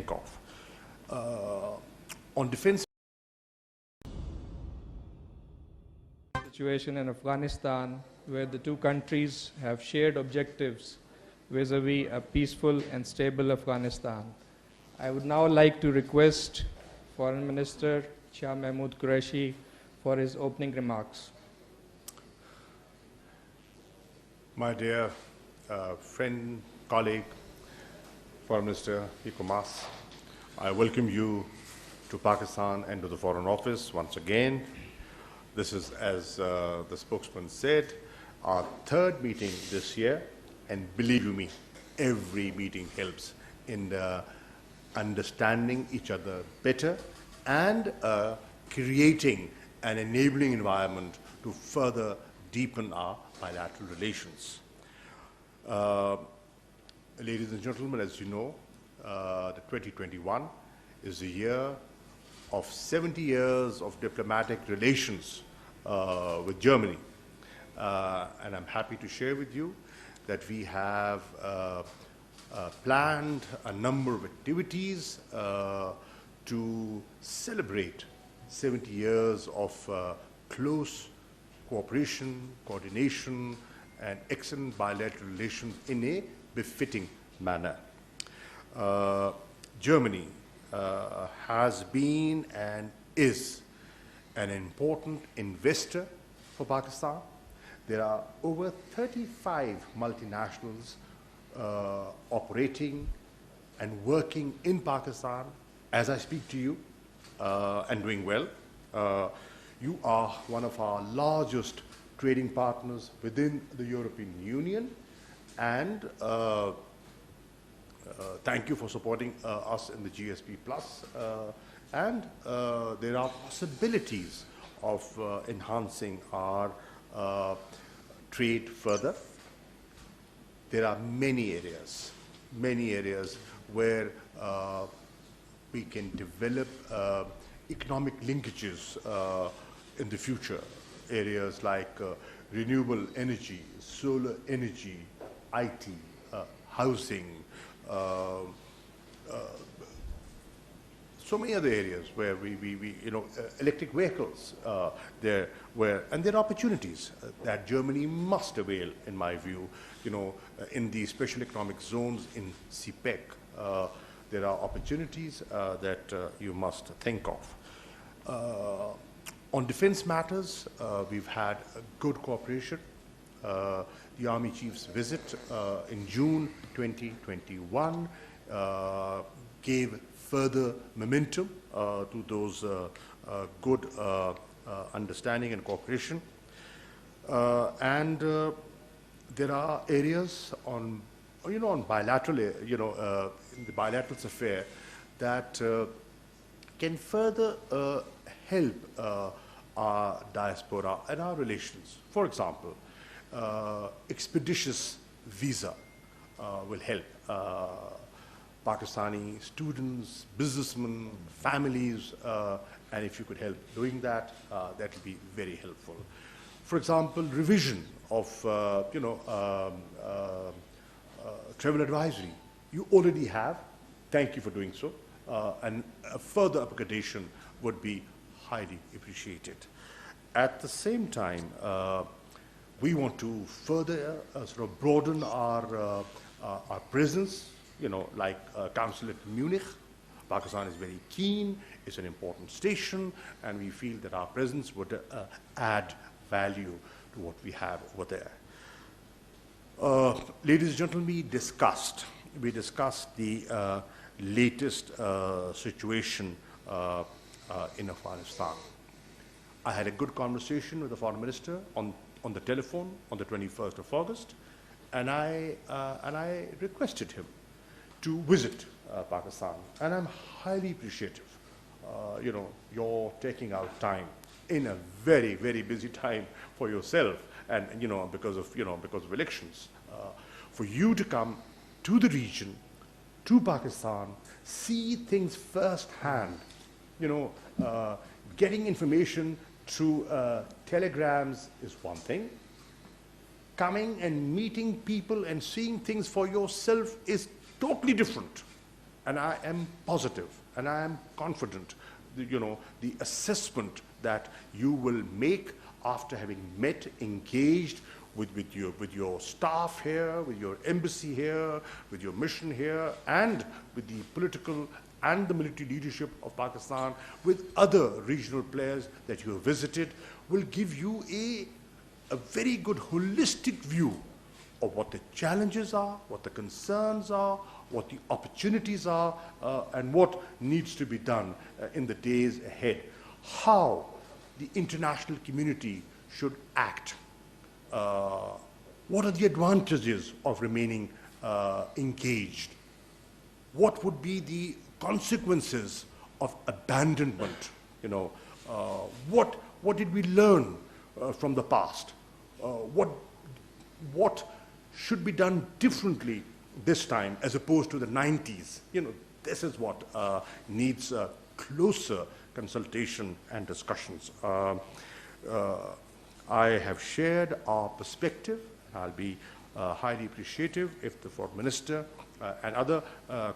think of. On defense situation in Afghanistan, where the two countries have shared objectives vis-a-vis a peaceful and stable Afghanistan. I would now like to request Foreign Minister Shah Mahmood Qureshi for his opening remarks. My dear friend, colleague, Foreign Minister Mas, I welcome you to Pakistan and to the Foreign Office once again. This is, as the spokesman said, our third meeting this year, and believe you me, every meeting helps in understanding each other better and creating an enabling environment to further deepen our bilateral relations. Ladies and gentlemen, as you know, the 2021 is the year of 70 years of diplomatic relations with Germany. And I'm happy to share with you that we have planned a number of activities to celebrate 70 years of close cooperation, coordination, and excellent bilateral relations in a befitting manner. Germany has been and is an important investor for Pakistan. There are over 35 multinationals operating and working in Pakistan as I speak to you and doing well. You are one of our largest trading partners within the European Union, and thank you for supporting us in the GSP Plus. And there are possibilities of enhancing our trade further. There are many areas where we can develop economic linkages in the future. Areas like renewable energy, solar energy, IT, housing, so many other areas where we electric vehicles, and there are opportunities that Germany must avail, in my view. In the special economic zones in CPEC, there are opportunities that you must think of. On defense matters, we've had a good cooperation. The Army Chief's visit in June 2021 gave further momentum to those good understanding and cooperation. And there are areas on bilateral, in the bilateral affair that can further help our diaspora and our relations. For example, expeditious visa will help Pakistani students, businessmen, families, and if you could help doing that, that will be very helpful. For example, revision of travel advisory. You already have. Thank you for doing so. And a further upgradation would be highly appreciated. At the same time, we want to further sort of broaden our presence, like consulate in Munich. Pakistan is very keen, it's an important station, and we feel that our presence would add value to what we have over there. Ladies and gentlemen, we discussed the latest situation in Afghanistan. I had a good conversation with the Foreign Minister on the telephone on the 21st of August, and I requested him to visit Pakistan, and I'm highly appreciative. You're taking out time in a very, very busy time for yourself, and because of elections, for you to come to the region, to Pakistan, see things firsthand. Getting information through telegrams is one thing. Coming and meeting people and seeing things for yourself is totally different. And I am positive, and I am confident, the assessment that you will make after having met, engaged with your staff here, with your embassy here, with your mission here, and with the political and the military leadership of Pakistan, with other regional players that you have visited, will give you a very good holistic view of what the challenges are, what the concerns are, what the opportunities are, and what needs to be done in the days ahead. How the international community should act. What are the advantages of remaining engaged? What would be the consequences of abandonment? What did we learn from the past? What should be done differently this time as opposed to the 90s? This is what needs closer consultation and discussions. I have shared our perspective. I'll be highly appreciative if the Foreign Minister and other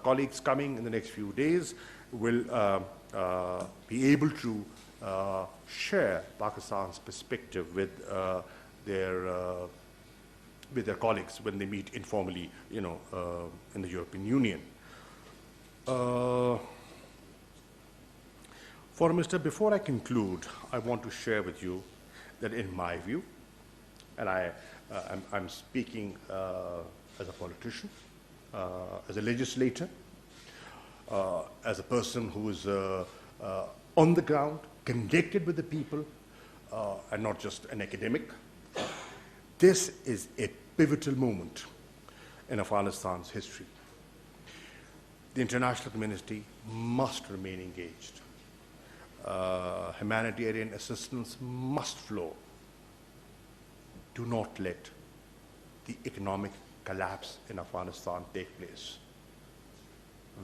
colleagues coming in the next few days will be able to share Pakistan's perspective with their colleagues when they meet informally, in the European Union. Foreign Minister, before I conclude, I want to share with you that in my view, and I'm speaking as a politician, as a legislator, as a person who is on the ground, connected with the people, and not just an academic. This is a pivotal moment in Afghanistan's history. The international community must remain engaged. Humanitarian assistance must flow. Do not let the economic collapse in Afghanistan take place.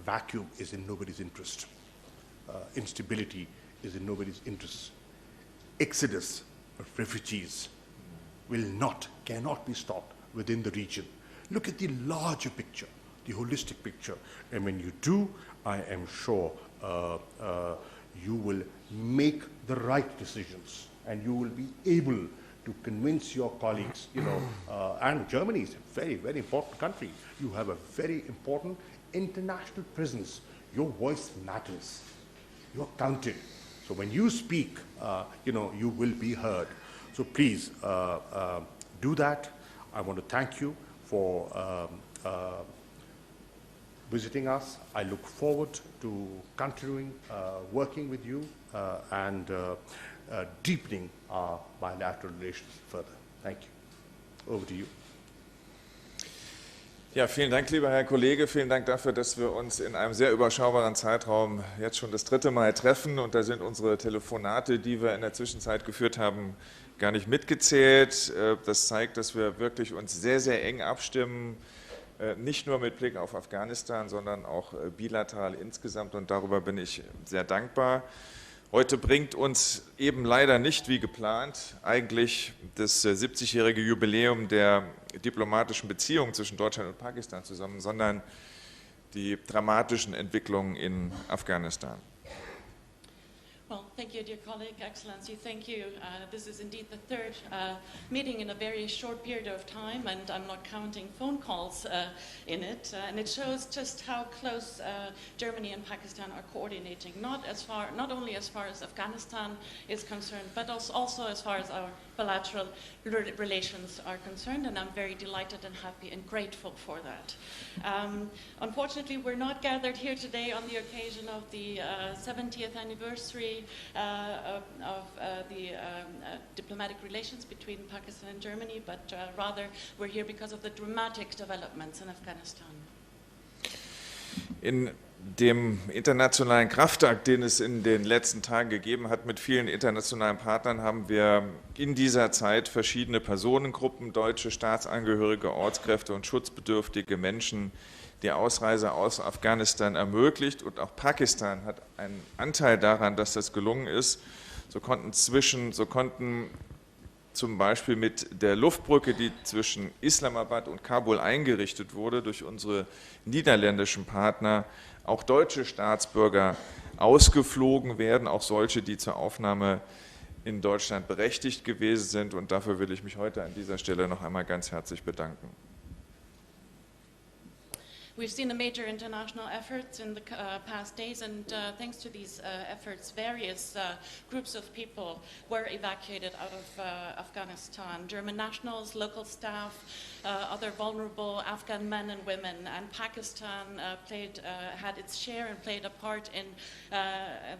Vacuum is in nobody's interest. Instability is in nobody's interest. Exodus of refugees cannot be stopped within the region. Look at the larger picture, the holistic picture. And when you do, I am sure you will make the right decisions, and you will be able to convince your colleagues, and Germany is a very, very important country. You have a very important international presence. Your voice matters. You're counted. So when you speak, you will be heard. So please do that. I want to thank you for visiting us. I look forward to continuing working with you and deepening our bilateral relations further. Thank you. Over to you. Ja, vielen Dank, lieber Herr Kollege. Vielen Dank dafür, dass wir uns in einem sehr überschaubaren Zeitraum jetzt schon das 3. Mal treffen. Und da sind unsere Telefonate, die wir in der Zwischenzeit geführt haben, gar nicht mitgezählt. Das zeigt, dass wir wirklich uns sehr, sehr eng abstimmen, nicht nur mit Blick auf Afghanistan, sondern auch bilateral insgesamt. Und darüber bin ich sehr dankbar. Heute bringt uns eben leider nicht wie geplant eigentlich das 70-jährige Jubiläum der diplomatischen Beziehungen zwischen Deutschland und Pakistan zusammen, sondern die dramatischen Entwicklungen in Afghanistan. Well, thank you, dear colleague, Excellency. Thank you. This is indeed the third meeting in a very short period of time, and I'm not counting phone calls in it. And it shows just how close Germany and Pakistan are coordinating, not only as far as Afghanistan is concerned, but also as far as our bilateral relations are concerned. And I'm very delighted and happy and grateful for that. Unfortunately, we're not gathered here today on the occasion of the 70th anniversary of the diplomatic relations between Pakistan and Germany, but rather we're here because of the dramatic developments in Afghanistan. In dem internationalen Kraftakt, den es in den letzten Tagen gegeben hat mit vielen internationalen Partnern, haben wir in dieser Zeit verschiedene Personengruppen, deutsche Staatsangehörige, Ortskräfte und schutzbedürftige Menschen die Ausreise aus Afghanistan ermöglicht, und auch Pakistan hat einen Anteil daran, dass das gelungen ist. So konnten zum Beispiel mit der Luftbrücke, die zwischen Islamabad und Kabul eingerichtet wurde durch unsere niederländischen Partner, auch deutsche Staatsbürger ausgeflogen werden, auch solche, die zur Aufnahme in Deutschland berechtigt gewesen sind. Und dafür will ich mich heute an dieser Stelle noch einmal ganz herzlich bedanken. We've seen a major international efforts in the past days, and thanks to these efforts, various groups of people were evacuated out of Afghanistan. German nationals, local staff, other vulnerable Afghan men and women, and Pakistan had its share and played a part in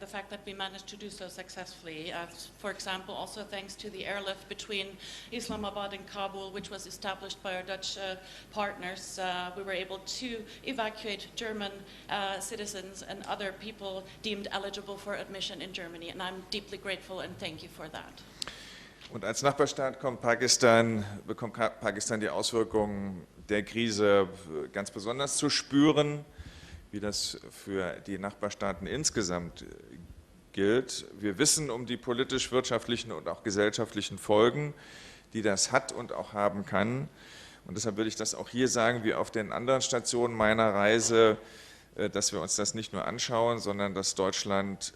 the fact that we managed to do so successfully. For example, also thanks to the airlift between Islamabad and Kabul, which was established by our Dutch partners, we were able to evacuate German citizens and other people deemed eligible for admission in Germany. And I'm deeply grateful and thank you for that. Und als Nachbarstaat bekommt Pakistan die Auswirkungen der Krise ganz besonders zu spüren, wie das für die Nachbarstaaten insgesamt gilt. Wir wissen um die politisch-wirtschaftlichen und auch gesellschaftlichen Folgen, die das hat und auch haben kann. Und deshalb will ich das auch hier sagen, wie auf den anderen Stationen meiner Reise, dass wir uns das nicht nur anschauen, sondern dass Deutschland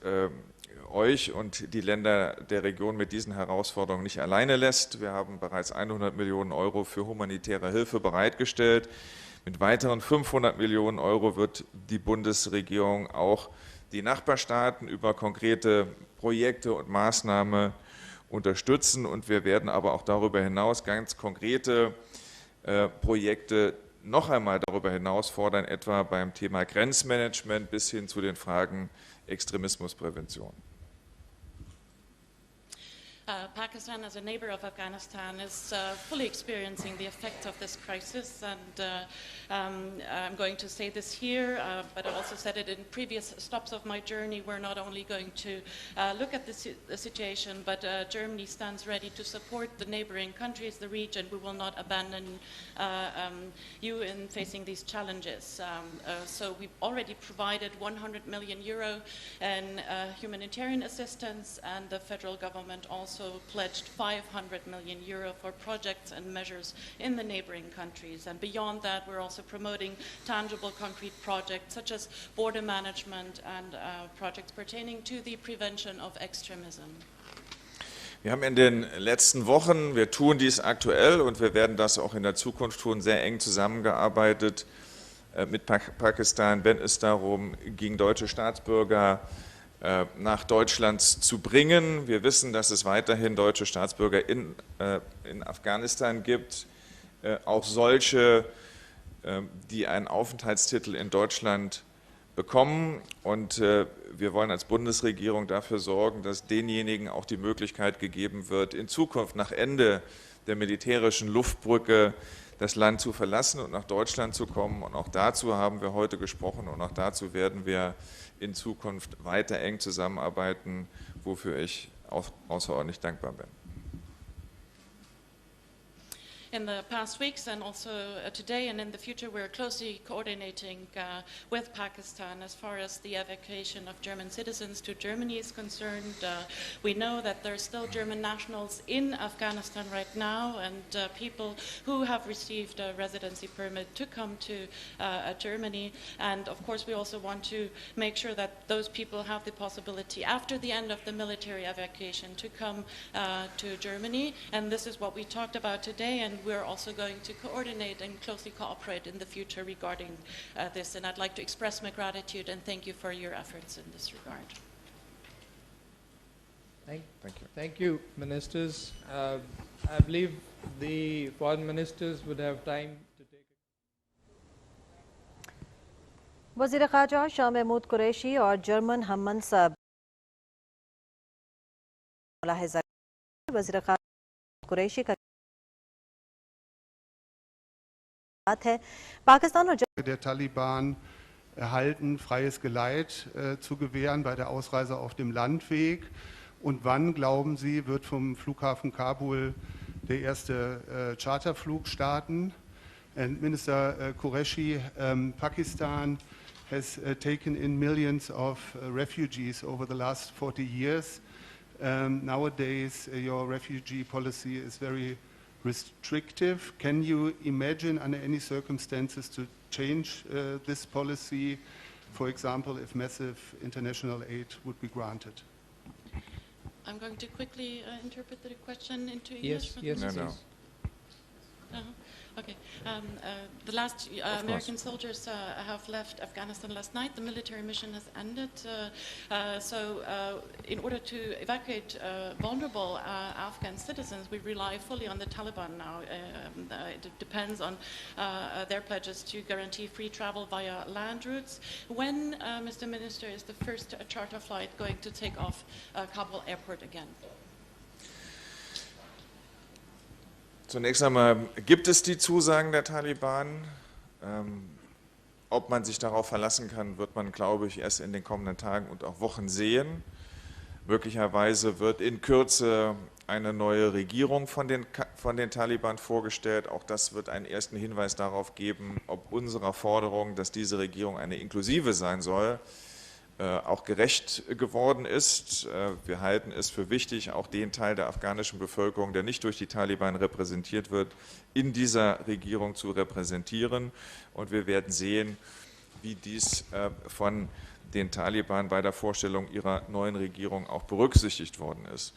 euch und die Länder der Region mit diesen Herausforderungen nicht alleine lässt. Wir haben bereits 100 Millionen Euro für humanitäre Hilfe bereitgestellt. Mit weiteren 500 Millionen Euro wird die Bundesregierung auch die Nachbarstaaten über konkrete Projekte und Maßnahmen unterstützen. Und wir werden aber auch darüber hinaus ganz konkrete Projekte noch einmal darüber hinaus fordern, etwa beim Thema Grenzmanagement bis hin zu den Fragen Extremismusprävention. Pakistan, as a neighbor of Afghanistan, is fully experiencing the effects of this crisis, and I'm going to say this here, but I also said it in previous stops of my journey. We're not only going to look at the situation, but Germany stands ready to support the neighboring countries, the region. We will not abandon you in facing these challenges. So we've already provided 100 million euro in humanitarian assistance, and the federal government also pledged 500 million euro for projects and measures in the neighboring countries. And beyond that, we're also promoting tangible, concrete projects such as border management and projects pertaining to the prevention of extremism. Wir haben in den letzten Wochen, wir tun dies aktuell und wir werden das auch in der Zukunft tun, sehr eng zusammengearbeitet mit Pakistan, wenn es darum ging, deutsche Staatsbürger nach Deutschland zu bringen. Wir wissen, dass es weiterhin deutsche Staatsbürger in Afghanistan gibt, auch solche, die einen Aufenthaltstitel in Deutschland bekommen. Und wir wollen als Bundesregierung dafür sorgen, dass denjenigen auch die Möglichkeit gegeben wird, in Zukunft nach Ende der militärischen Luftbrücke das Land zu verlassen und nach Deutschland zu kommen. Und auch dazu haben wir heute gesprochen und auch dazu werden wir in Zukunft weiter eng zusammenarbeiten, wofür ich auch außerordentlich dankbar bin. In the past weeks and also today and in the future, we're closely coordinating with Pakistan as far as the evacuation of German citizens to Germany is concerned. We know that there are still German nationals in Afghanistan right now and people who have received a residency permit to come to Germany. And of course, we also want to make sure that those people have the possibility after the end of the military evacuation to come to Germany. And this is what we talked about today, and we're also going to coordinate and closely cooperate in the future regarding this. And I'd like to express my gratitude and thank you for your efforts in this regard. Thank you. Thank you, ministers. I believe the foreign ministers would have time to take वज़ीर ख़ारजा शाह महमूद कुरैशी और German हम मनसब वज़ीर ख़ारजा कुरैशी का है पाकिस्तान और der Taliban erhalten, freies Geleit zu gewähren bei der Ausreise auf dem Landweg. Und wann, glauben Sie, wird vom Flughafen Kabul der erste Charterflug starten? And Minister Qureshi, Pakistan has taken in millions of refugees over the last 40 years. Nowadays, your refugee policy is very restrictive. Can you imagine under any circumstances to change this policy, for example, if massive international aid would be granted? I'm going to quickly interpret the question into English. Yes, No, please. no. Okay. The last American soldiers have left Afghanistan last night. The military mission has ended. In order to evacuate vulnerable Afghan citizens, we rely fully on the Taliban now. It depends on their pledges to guarantee free travel via land routes. When, Mr. Minister, is the first charter flight going to take off Kabul airport again? Zunächst einmal gibt es die Zusagen der Taliban. Ob man sich darauf verlassen kann, wird man, glaube ich, erst in den kommenden Tagen und auch Wochen sehen. Möglicherweise wird in Kürze eine neue Regierung von den Taliban vorgestellt. Auch das wird einen ersten Hinweis darauf geben, ob unserer Forderung, dass diese Regierung eine inklusive sein soll, auch gerecht geworden ist. Wir halten es für wichtig, auch den Teil der afghanischen Bevölkerung, der nicht durch die Taliban repräsentiert wird, in dieser Regierung zu repräsentieren. Und wir werden sehen, wie dies von den Taliban bei der Vorstellung ihrer neuen Regierung auch berücksichtigt worden ist.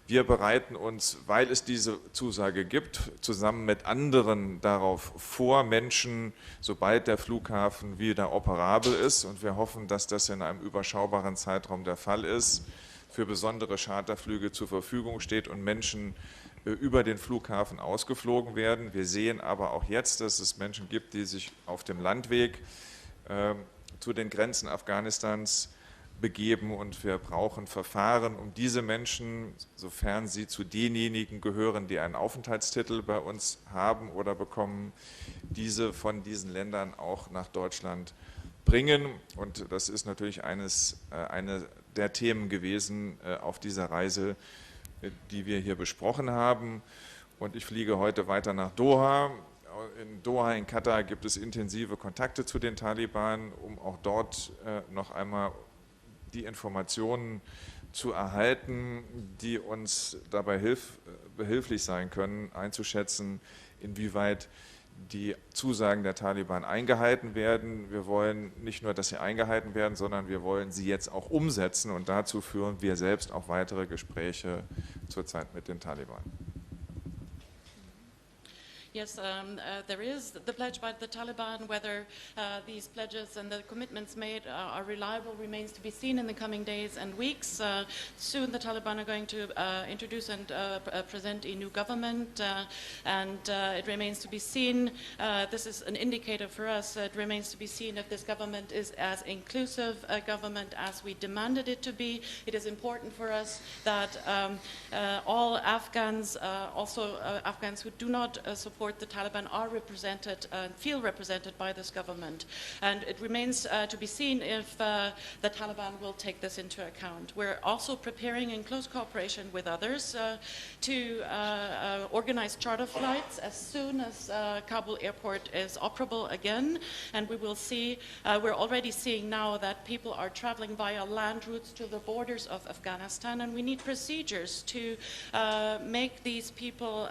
Wir bereiten uns, weil es diese Zusage gibt, zusammen mit anderen darauf vor, Menschen, sobald der Flughafen wieder operabel ist, und wir hoffen, dass das in einem überschaubaren Zeitraum der Fall ist, für besondere Charterflüge zur Verfügung steht und Menschen über den Flughafen ausgeflogen werden. Wir sehen aber auch jetzt, dass es Menschen gibt, die sich auf dem Landweg zu den Grenzen Afghanistans begeben, und wir brauchen Verfahren, um diese Menschen, sofern sie zu denjenigen gehören, die einen Aufenthaltstitel bei uns haben oder bekommen, diese von diesen Ländern auch nach Deutschland bringen. Und das ist natürlich eine der Themen gewesen auf dieser Reise, die wir hier besprochen haben. Und ich fliege heute weiter nach Doha. In Doha, in Katar, gibt es intensive Kontakte zu den Taliban, um auch dort noch einmal die Informationen zu erhalten, die uns dabei behilflich sein können, einzuschätzen, inwieweit die Zusagen der Taliban eingehalten werden. Wir wollen nicht nur, dass sie eingehalten werden, sondern wir wollen sie jetzt auch umsetzen, und dazu führen wir selbst auch weitere Gespräche zurzeit mit den Taliban. Yes, there is the pledge by the Taliban. Whether these pledges and the commitments made are reliable remains to be seen in the coming days and weeks. Soon the Taliban are going to introduce and present a new government, and it remains to be seen. This is an indicator for us. It remains to be seen if this government is as inclusive a government as we demanded it to be. It is important for us that all Afghans, also Afghans who do not support the Taliban, are represented and feel represented by this government. And it remains to be seen if the Taliban will take this into account. We're also preparing, in close cooperation with others, to organize charter flights as soon as Kabul airport is operable again. And we will see, we're already seeing now that people are traveling via land routes to the borders of Afghanistan, and we need procedures to make these people,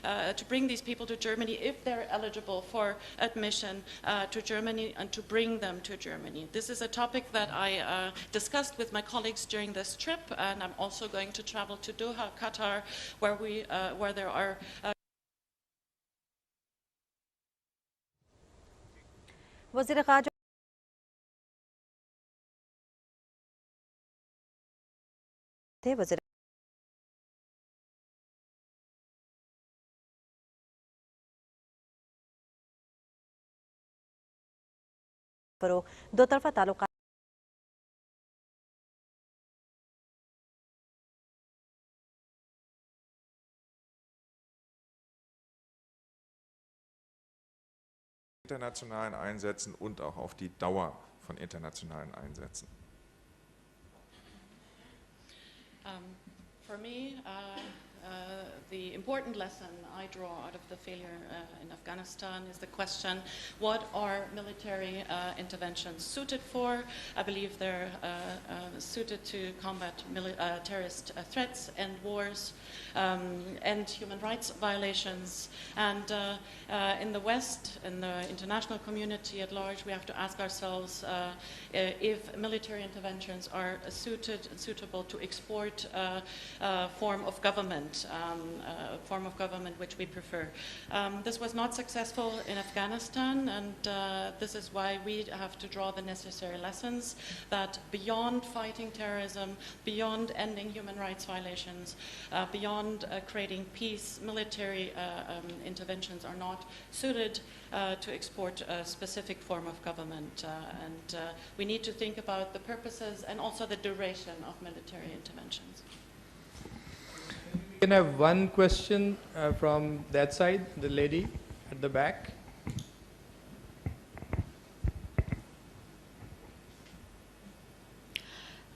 to bring these people to Germany if they're eligible for admission to Germany, and to bring them to Germany. This is a topic that I discussed with my colleagues during this trip, and I'm also going to travel to Doha, Qatar, where there are वज़ीर ख़ारजा थे वज़ीर दो तरफा ताल्लुकात Internationalen Einsätzen und auch auf die Dauer von internationalen Einsätzen. For me, the important lesson I draw out of the failure in Afghanistan is the question, what are military interventions suited for? I believe they're suited to combat terrorist threats and wars and human rights violations. And in the West, in the international community at large, we have to ask ourselves if military interventions are suited and suitable to export a form of government, which we prefer. This was not successful in Afghanistan, and this is why we have to draw the necessary lessons that beyond fighting terrorism, beyond ending human rights violations, beyond creating peace, military interventions are not suited to export a specific form of government. And we need to think about the purposes and also the duration of military interventions. We can have one question from that side, the lady at the back.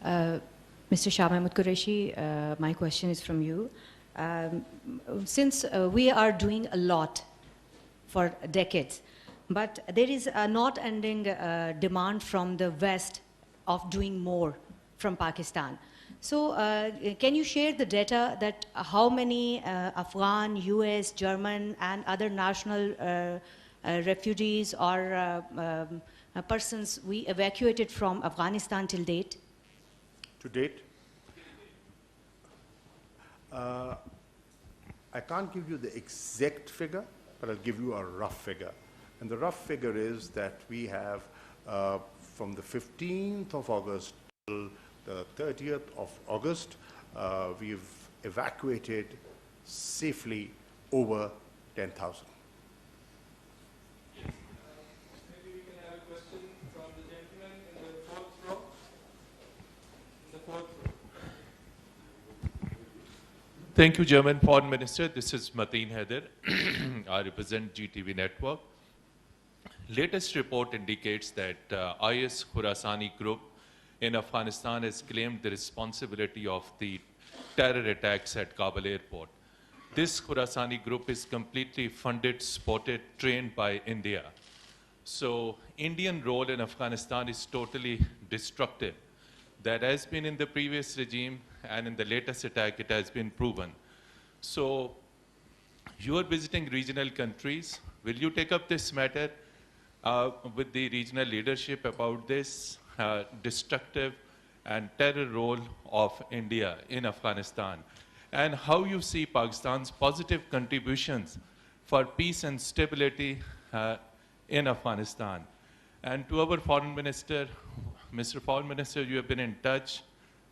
Mr. Shah Mahmood Qureshi, my question is from you. Since we are doing a lot for decades, but there is a not ending demand from the West of doing more from Pakistan. So can you share the data that how many Afghan, US, German and other national refugees or persons we evacuated from Afghanistan till date? To date? I can't give you the exact figure, but I'll give you a rough figure. And the rough figure is that we have, from the 15th of August till the 30th of August, we've evacuated safely over 10,000. Maybe we can have a question from the gentleman in the fourth row. Thank you, German Foreign Minister. This is Mateen Haider. I represent GTV Network. Latest report indicates that IS Khurasani group in Afghanistan has claimed the responsibility of the terror attacks at Kabul airport. This Khurasani group is completely funded, supported, trained by India. So Indian role in Afghanistan is totally destructive. That has been in the previous regime, and in the latest attack it has been proven. So you are visiting regional countries. Will you take up this matter with the regional leadership about this destructive and terror role of India in Afghanistan, and how you see Pakistan's positive contributions for peace and stability in Afghanistan? And to our Foreign Minister, Mr. Foreign Minister, you have been in touch,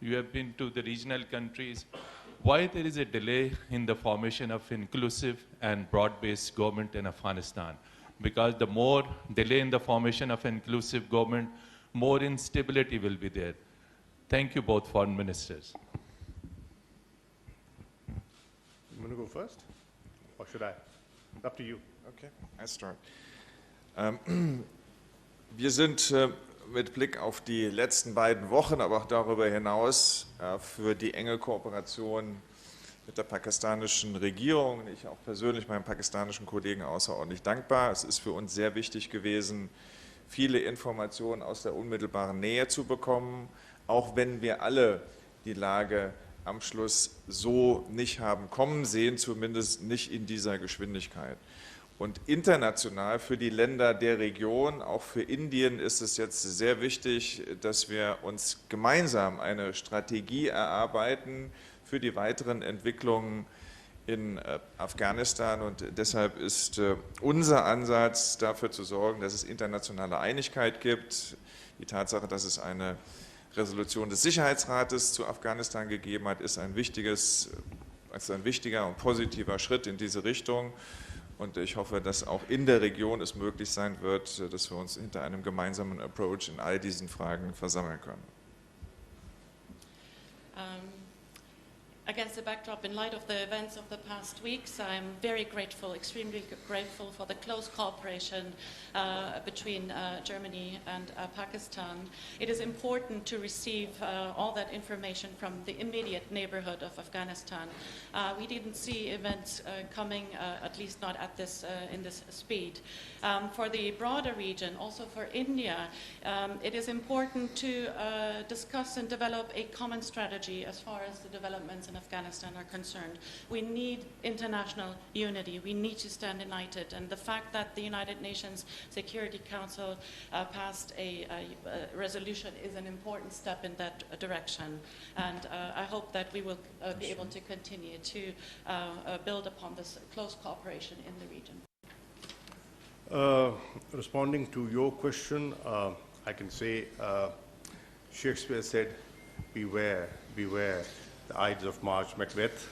you have been to the regional countries. Why there is a delay in the formation of inclusive and broad-based government in Afghanistan? Because the more delay in the formation of inclusive government, more instability will be there. Thank you, both foreign ministers. You want to go first? Or should I? Up to you. Okay, I start. Wir sind mit Blick auf die letzten beiden Wochen, aber auch darüber hinaus für die enge Kooperation mit der pakistanischen Regierung, ich auch persönlich meinem pakistanischen Kollegen außerordentlich dankbar. Es ist für uns sehr wichtig gewesen, viele Informationen aus der unmittelbaren Nähe zu bekommen, auch wenn wir alle die Lage am Schluss so nicht haben kommen sehen, zumindest nicht in dieser Geschwindigkeit. Und international für die Länder der Region, auch für Indien, ist es jetzt sehr wichtig, dass wir uns gemeinsam eine Strategie erarbeiten für die weiteren Entwicklungen in Afghanistan. Und deshalb ist unser Ansatz, dafür zu sorgen, dass es internationale Einigkeit gibt. Die Tatsache, dass es eine Resolution des Sicherheitsrates zu Afghanistan gegeben hat, ist ein wichtiger und positiver Schritt in diese Richtung. Und ich hoffe, dass auch in der Region es möglich sein wird, dass wir uns hinter einem gemeinsamen Approach in all diesen Fragen versammeln können. Against the backdrop, in light of the events of the past weeks, I'm very grateful, extremely grateful for the close cooperation between Germany and Pakistan. It is important to receive all that information from the immediate neighborhood of Afghanistan. We didn't see events coming, at least not at this, in this speed. For the broader region, also for India, it is important to discuss and develop a common strategy as far as the developments in Afghanistan are concerned. We need international unity. We need to stand united. And the fact that the United Nations Security Council passed a resolution is an important step in that direction. And I hope that we will be able to continue to build upon this close cooperation in the region. Responding to your question, I can say Shakespeare said, beware, beware, the Ides of March Macbeth.